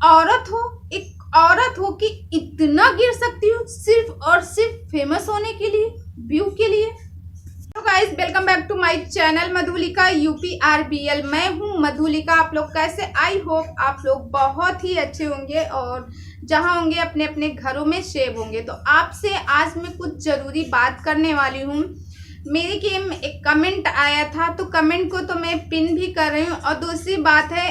औरत हो, एक औरत हो कि इतना गिर सकती हो सिर्फ और सिर्फ फेमस होने के लिए, व्यू के लिए। तो guys welcome back to my channel Madhulika UPRBL। मैं हूं मधुलिका। आप लोग कैसे? आई होप आप लोग बहुत ही अच्छे होंगे और जहां होंगे अपने अपने घरों में सेव होंगे। तो आपसे आज मैं कुछ जरूरी बात करने वाली हूं। मेरी गेम एक कमेंट आया था तो कमेंट को तो मैं पिन भी कर रही हूँ। और दूसरी बात है,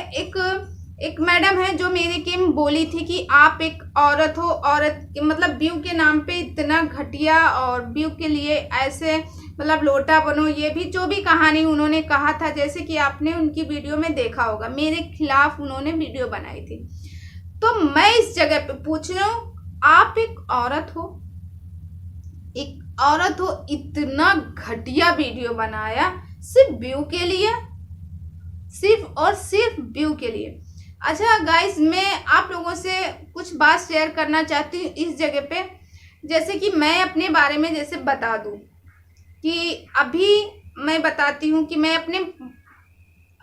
एक मैडम है जो मेरी गेम बोली थी कि आप एक औरत हो, औरत मतलब व्यू के नाम पे इतना घटिया और व्यू के लिए ऐसे मतलब लोटा बनो, ये भी जो भी कहानी उन्होंने कहा था, जैसे कि आपने उनकी वीडियो में देखा होगा, मेरे खिलाफ उन्होंने वीडियो बनाई थी। तो मैं इस जगह पे पूछ रही हूँ, आप एक औरत हो, इतना घटिया वीडियो बनाया सिर्फ व्यू के लिए, सिर्फ और सिर्फ व्यू के लिए। अच्छा गाइस, मैं आप लोगों से कुछ बात शेयर करना चाहती हूँ इस जगह पे। जैसे कि मैं अपने बारे में जैसे बता दूँ कि अभी मैं बताती हूँ कि मैं अपने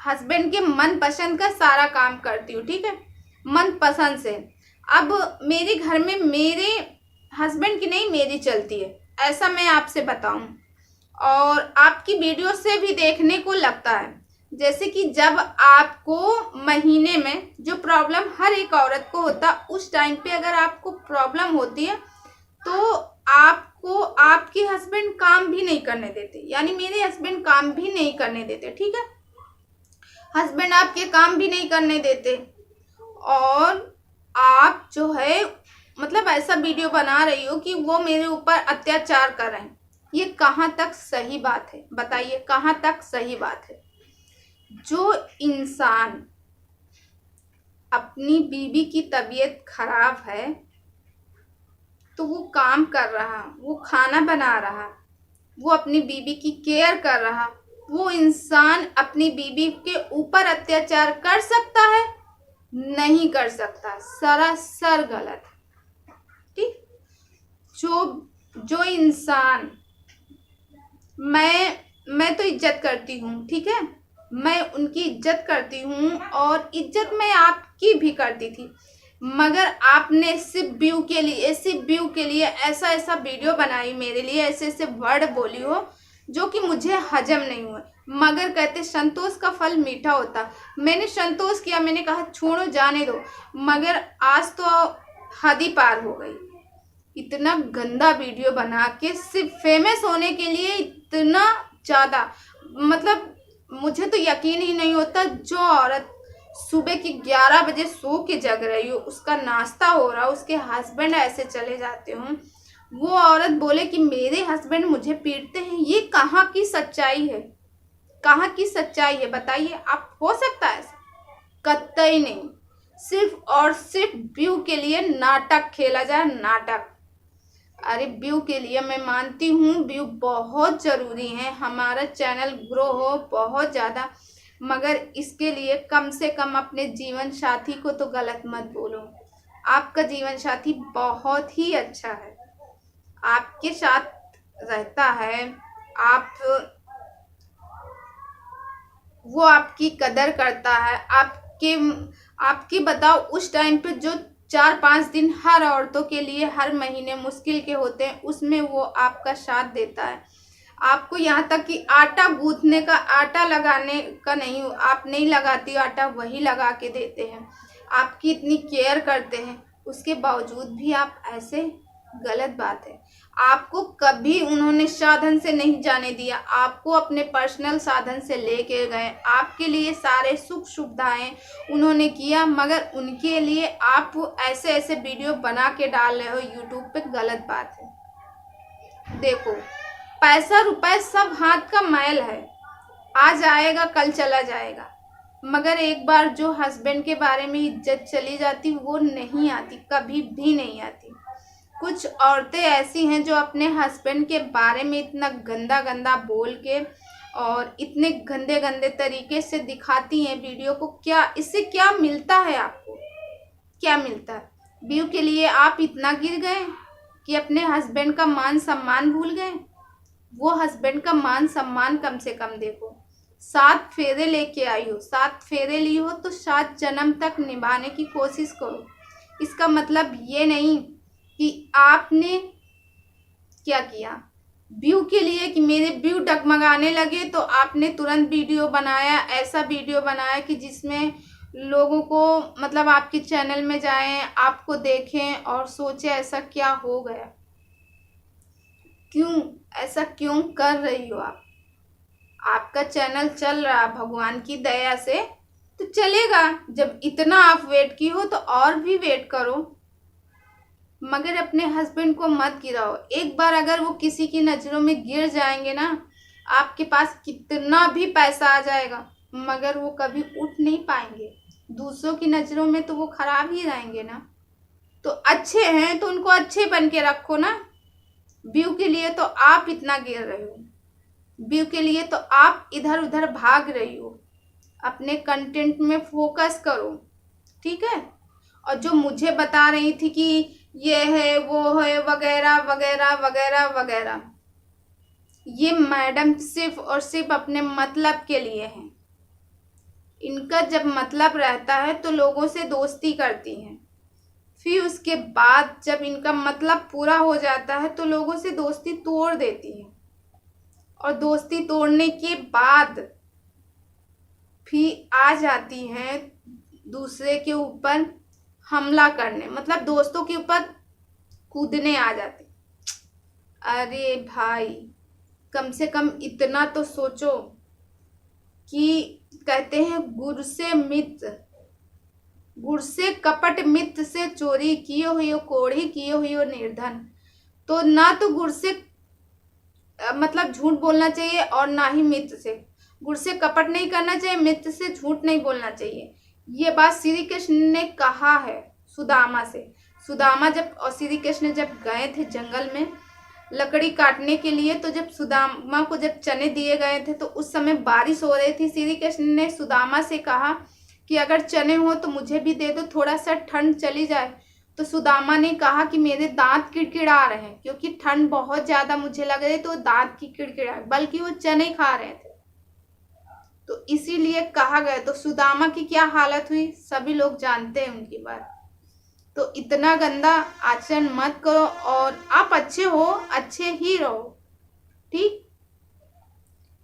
हस्बैंड के मन पसंद का सारा काम करती हूँ, ठीक है, मन पसंद से। अब मेरे घर में मेरे हस्बैंड की नहीं, मेरी चलती है, ऐसा मैं आपसे बताऊं। और आपकी वीडियो से भी देखने को लगता है जैसे कि जब आपको महीने में जो प्रॉब्लम हर एक औरत को होता, उस टाइम पे अगर आपको प्रॉब्लम होती है तो आपको आपके हस्बैंड काम भी नहीं करने देते, यानी मेरे हस्बैंड काम भी नहीं करने देते, ठीक है, हस्बैंड आपके काम भी नहीं करने देते। और आप जो है मतलब ऐसा वीडियो बना रही हो कि वो मेरे ऊपर अत्याचार कर रहे हैं। ये कहाँ तक सही बात है? बताइए, कहाँ तक सही बात है? जो इंसान अपनी बीवी की तबीयत खराब है तो वो काम कर रहा, वो खाना बना रहा, वो अपनी बीवी की केयर कर रहा, वो इंसान अपनी बीवी के ऊपर अत्याचार कर सकता है? नहीं कर सकता, सरासर गलत। ठीक, जो इंसान मैं तो इज्जत करती हूँ, ठीक है, मैं उनकी इज्जत करती हूँ और इज्जत मैं आपकी भी करती थी, मगर आपने सिर्फ व्यू के लिए ऐसा ऐसा वीडियो बनाई, मेरे लिए ऐसे ऐसे वर्ड बोली हो जो कि मुझे हजम नहीं हुआ। मगर कहते संतोष का फल मीठा होता, मैंने संतोष किया, मैंने कहा छोड़ो जाने दो, मगर आज तो हद ही पार हो गई। इतना गंदा वीडियो बना के सिर्फ फेमस होने के लिए इतना ज़्यादा, मतलब मुझे तो यकीन ही नहीं होता। जो औरत सुबह की 11 बजे सो के जग रही हो, उसका नाश्ता हो रहा, उसके हस्बैंड ऐसे चले जाते हो, वो औरत बोले कि मेरे हस्बैंड मुझे पीटते हैं, ये कहाँ की सच्चाई है? कहाँ की सच्चाई है बताइए आप? हो सकता है? कतई नहीं। सिर्फ और सिर्फ व्यू के लिए नाटक खेला जाए, नाटक। अरे व्यू के लिए मैं मानती हूँ, व्यू बहुत ज़रूरी है, हमारा चैनल ग्रो हो बहुत ज़्यादा, मगर इसके लिए कम से कम अपने जीवन साथी को तो गलत मत बोलो। आपका जीवन साथी बहुत ही अच्छा है, आपके साथ रहता है, आप वो आपकी कदर करता है, आपकी बताओ उस टाइम पे जो 4-5 दिन हर औरतों के लिए हर महीने मुश्किल के होते हैं, उसमें वो आपका साथ देता है। आपको यहाँ तक कि आटा गूंथने का, आटा लगाने का नहीं, आप नहीं लगाती हो आटा, वही लगा के देते हैं, आपकी इतनी केयर करते हैं, उसके बावजूद भी आप ऐसे, गलत बात है। आपको कभी उन्होंने साधन से नहीं जाने दिया, आपको अपने पर्सनल साधन से लेके गए, आपके लिए सारे सुख सुविधाएं उन्होंने किया, मगर उनके लिए आप ऐसे ऐसे वीडियो बना के डाल रहे हो यूट्यूब पे, गलत बात है। देखो, पैसा रुपए सब हाथ का मैल है, आज आएगा कल चला जाएगा, मगर एक बार जो हस्बैंड के बारे में इज्जत चली जाती वो नहीं आती, कभी भी नहीं आती। कुछ औरतें ऐसी हैं जो अपने हस्बैंड के बारे में इतना गंदा गंदा बोल के और इतने गंदे गंदे तरीके से दिखाती हैं वीडियो को। क्या इससे क्या मिलता है आपको? क्या मिलता है? व्यू के लिए आप इतना गिर गए कि अपने हस्बैंड का मान सम्मान भूल गए। वो हस्बैंड का मान सम्मान कम से कम देखो, 7 फेरे लेके आई हो, 7 फेरे ली हो तो 7 जन्म तक निभाने की कोशिश करो। इसका मतलब ये नहीं कि आपने क्या किया व्यू के लिए कि मेरे व्यू डगमगाने लगे तो आपने तुरंत वीडियो बनाया, ऐसा वीडियो बनाया कि जिसमें लोगों को मतलब आपके चैनल में जाएं, आपको देखें और सोचे ऐसा क्या हो गया, क्यों ऐसा क्यों कर रही हो आप। आपका चैनल चल रहा भगवान की दया से तो चलेगा। जब इतना आप वेट की हो तो और भी वेट करो, मगर अपने हस्बैंड को मत गिराओ। एक बार अगर वो किसी की नज़रों में गिर जाएंगे ना, आपके पास कितना भी पैसा आ जाएगा मगर वो कभी उठ नहीं पाएंगे। दूसरों की नज़रों में तो वो खराब ही रहेंगे ना। तो अच्छे हैं तो उनको अच्छे बन के रखो ना। व्यू के लिए तो आप इतना गिर रहे हो, व्यू के लिए तो आप इधर उधर भाग रही हो। अपने कंटेंट में फोकस करो, ठीक है। और जो मुझे बता रही थी कि ये है वो है वगैरह वगैरह वगैरह वगैरह, ये मैडम सिर्फ और सिर्फ अपने मतलब के लिए हैं। इनका जब मतलब रहता है तो लोगों से दोस्ती करती हैं, फिर उसके बाद जब इनका मतलब पूरा हो जाता है तो लोगों से दोस्ती तोड़ देती हैं। और दोस्ती तोड़ने के बाद फिर आ जाती हैं दूसरे के ऊपर हमला करने, मतलब दोस्तों के ऊपर कूदने आ जाती। अरे भाई, कम से कम इतना तो सोचो कि कहते हैं गुर से कपट मित्र से चोरी किए हुई हो कोढ़ी किए हुई हो निर्धन। तो ना तो गुर से मतलब झूठ बोलना चाहिए और ना ही मित्र से। गुर से कपट नहीं करना चाहिए, मित्र से झूठ नहीं बोलना चाहिए। ये बात श्री कृष्ण ने कहा है सुदामा से। सुदामा जब और श्री कृष्ण जब गए थे जंगल में लकड़ी काटने के लिए, तो जब सुदामा को जब चने दिए गए थे तो उस समय बारिश हो रही थी। श्री कृष्ण ने सुदामा से कहा कि अगर चने हो तो मुझे भी दे दो, थोड़ा सा ठंड चली जाए। तो सुदामा ने कहा कि मेरे दांत किड़किड़ा रहे हैं, क्योंकि ठंड बहुत ज़्यादा मुझे लग रही तो दांत की किड़किड़ा, बल्कि वो चने खा रहे थे तो इसीलिए कहा गया। तो सुदामा की क्या हालत हुई सभी लोग जानते हैं उनकी बात। तो इतना गंदा आचरण मत करो और आप अच्छे हो, अच्छे ही रहो, ठीक।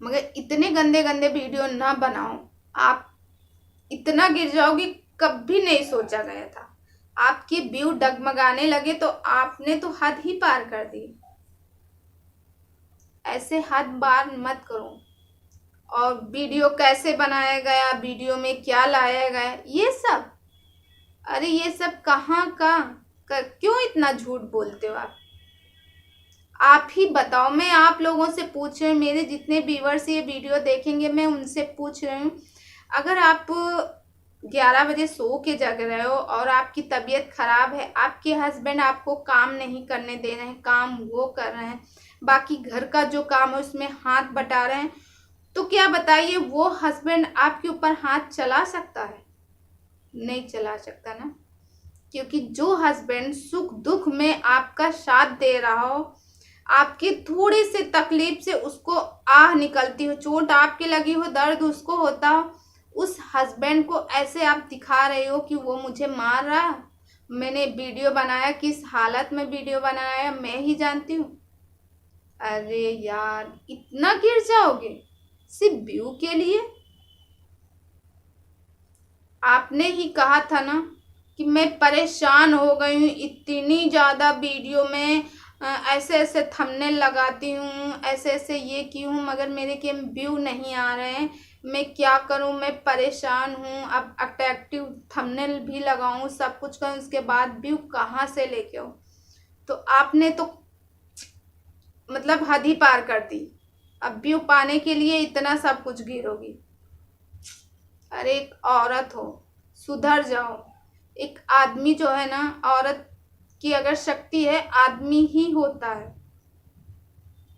मगर इतने गंदे गंदे वीडियो ना बनाओ। आप इतना गिर जाओगे कभी नहीं सोचा गया था। आपकी व्यू डगमगाने लगे तो आपने तो हद ही पार कर दी। ऐसे हद पार मत करो। और वीडियो कैसे बनाया गया, वीडियो में क्या लाया गया, ये सब, अरे ये सब कहाँ का क्यों इतना झूठ बोलते हो आप ही बताओ। मैं आप लोगों से पूछ रही हूँ, मेरे जितने व्यूअर्स ये वीडियो देखेंगे मैं उनसे पूछ रही हूँ, अगर आप 11 बजे सो के जग रहे हो और आपकी तबीयत खराब है, आपके हस्बैंड आपको काम नहीं करने दे रहे हैं, काम वो कर रहे हैं, बाकी घर का जो काम है उसमें हाथ बटा रहे हैं, तो क्या बताइए वो हस्बैंड आपके ऊपर हाथ चला सकता है? नहीं चला सकता ना। क्योंकि जो हस्बैंड सुख दुख में आपका साथ दे रहा हो, आपकी थोड़ी से तकलीफ से उसको आह निकलती हो, चोट आपके लगी हो, दर्द उसको होता हो, उस हस्बैंड को ऐसे आप दिखा रहे हो कि वो मुझे मार रहा। मैंने वीडियो बनाया, किस हालत में वीडियो बनाया मैं ही जानती हूँ। अरे यार, इतना गिर जाओगे सिर्फ व्यू के लिए? आपने ही कहा था ना कि मैं परेशान हो गई हूँ, इतनी ज़्यादा वीडियो में ऐसे ऐसे थंबनेल लगाती हूँ, ऐसे ऐसे ये की हूँ, मगर मेरे के व्यू नहीं आ रहे हैं, मैं क्या करूँ, मैं परेशान हूँ। अब अट्रैक्टिव थंबनेल भी लगाऊँ, सब कुछ करूँ, उसके बाद व्यू कहाँ से लेके आऊँ? तो आपने तो मतलब हद ही पार कर दी। अब व्यू पाने के लिए इतना सब कुछ गिरोगी। अरे एक औरत हो, सुधर जाओ। एक आदमी जो है ना, औरत की अगर शक्ति है आदमी ही होता है।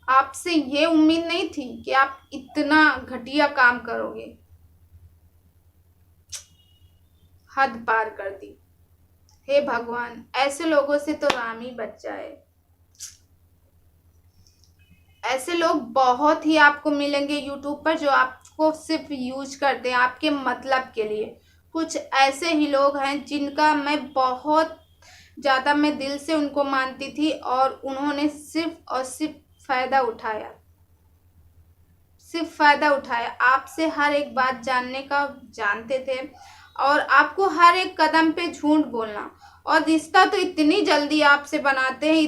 आपसे ये उम्मीद नहीं थी कि आप इतना घटिया काम करोगे। हद पार कर दी। हे भगवान, ऐसे लोगों से तो राम ही बच जाए। ऐसे लोग बहुत ही आपको मिलेंगे यूट्यूब पर जो आप आपको सिर्फ यूज करते हैं आपके मतलब के लिए। कुछ ऐसे ही लोग हैं जिनका मैं बहुत ज़्यादा मैं दिल से उनको मानती थी और उन्होंने सिर्फ और सिर्फ फ़ायदा उठाया, सिर्फ फ़ायदा उठाया। आपसे हर एक बात जानने का जानते थे और आपको हर एक कदम पे झूठ बोलना, और रिश्ता तो इतनी जल्दी आपसे बनाते हैं,